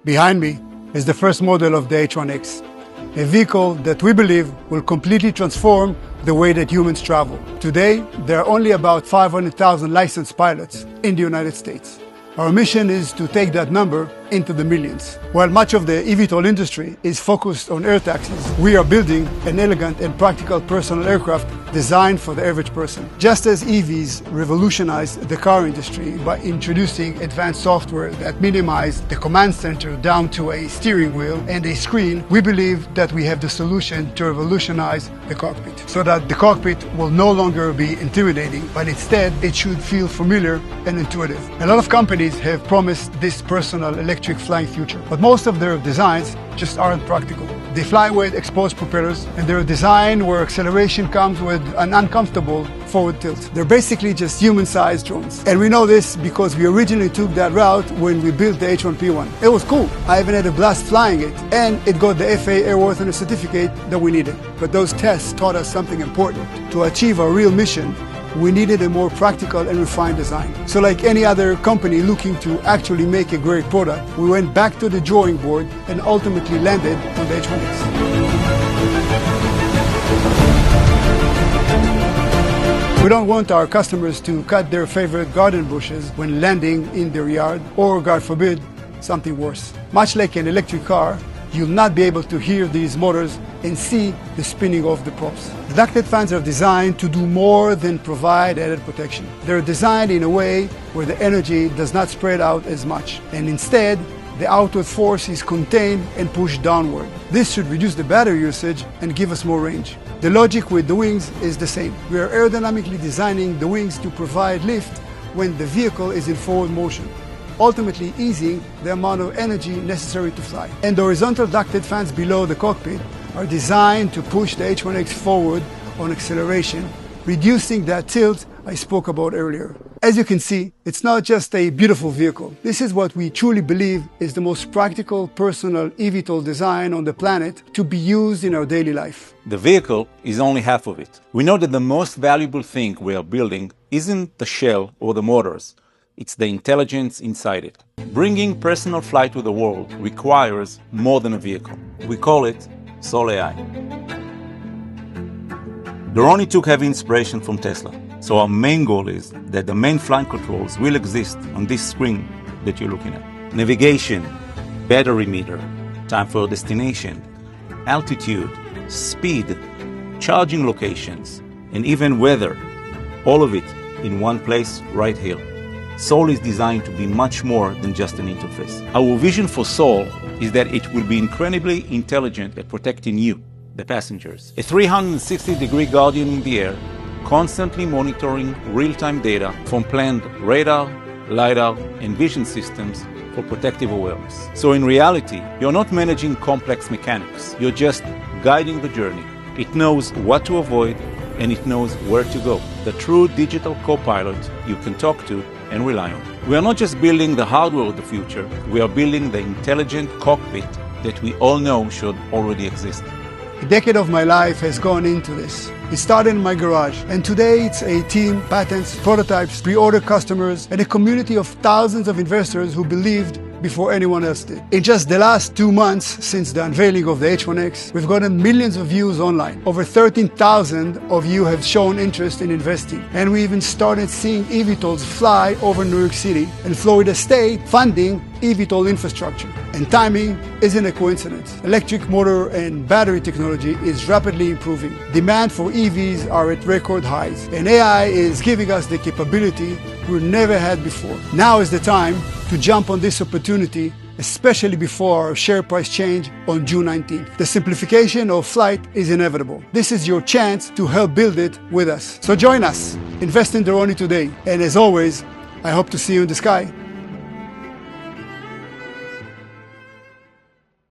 Behind me is the first model of the H1-X, a vehicle that we believe will completely transform the way that humans travel. Today, there are only about 500,000 licensed pilots in the United States. Our mission is to take that number into the millions. While much of the eVTOL industry is focused on air taxis, we are building an elegant and practical personal aircraft designed for the average person. Just as EVs revolutionized the car industry by introducing advanced software that minimized the command center down to a steering wheel and a screen, we believe that we have the solution to revolutionize the cockpit, so that the cockpit will no longer be intimidating, but instead it should feel familiar and intuitive. A lot of companies have promised this personal electric flying future, but most of their designs just aren't practical. They fly with exposed propellers, and they're designed where acceleration comes with an uncomfortable forward tilt. They're basically just human-sized drones. And we know this because we originally took that route when we built the H1P1. It was cool. I even had a blast flying it, and it got the FAA airworthiness certificate that we needed. But those tests taught us something important. To achieve our real mission, we needed a more practical and refined design. So like any other company looking to actually make a great product, we went back to the drawing board and ultimately landed on the H1-X. We don't want our customers to cut their favorite garden bushes when landing in their yard, or God forbid, something worse. Much like an electric car, you'll not be able to hear these motors and see the spinning of the props. The ducted fans are designed to do more than provide added protection. They're designed in a way where the energy does not spread out as much, and instead, the outward force is contained and pushed downward. This should reduce the battery usage and give us more range. The logic with the wings is the same. We are aerodynamically designing the wings to provide lift when the vehicle is in forward motion, ultimately easing the amount of energy necessary to fly. And the horizontal ducted fans below the cockpit are designed to push the H1-X forward on acceleration, reducing that tilt I spoke about earlier. As you can see, it's not just a beautiful vehicle. This is what we truly believe is the most practical personal eVTOL design on the planet to be used in our daily life. The vehicle is only half of it. We know that the most valuable thing we are building isn't the shell or the motors. It's the intelligence inside it. Bringing personal flight to the world requires more than a vehicle. We call it Soul AI. The Ronnie took heavy inspiration from Tesla. So our main goal is that the main flight controls will exist on this screen that you're looking at. Navigation, battery meter, time for destination, altitude, speed, charging locations, and even weather. All of it in one place right here. Soul is designed to be much more than just an interface. Our vision for Soul is that it will be incredibly intelligent at protecting you, the passengers. A 360-degree guardian in the air, constantly monitoring real-time data from planned radar, LiDAR, and vision systems for protective awareness. So in reality, you're not managing complex mechanics. You're just guiding the journey. It knows what to avoid, and it knows where to go. The true digital co-pilot you can talk to and rely on. We are not just building the hardware of the future, we are building the intelligent cockpit that we all know should already exist. A decade of my life has gone into this. It started in my garage, and today it's a team, patents, prototypes, pre-order customers, and a community of thousands of investors who believed before anyone else did. In just the last 2 months since the unveiling of the H1-X, we've gotten millions of views online. Over 13,000 of you have shown interest in investing, and we even started seeing eVTOLs fly over New York City and Florida State funding eVTOL infrastructure. And timing isn't a coincidence. Electric motor and battery technology is rapidly improving. Demand for EVs are at record highs, and AI is giving us the capability we've never had before. Now is the time to jump on this opportunity, especially before our share price change on June 19th. The simplification of flight is inevitable. This is your chance to help build it with us. So join us, invest in the Ronnie today, and as always, I hope to see you in the sky.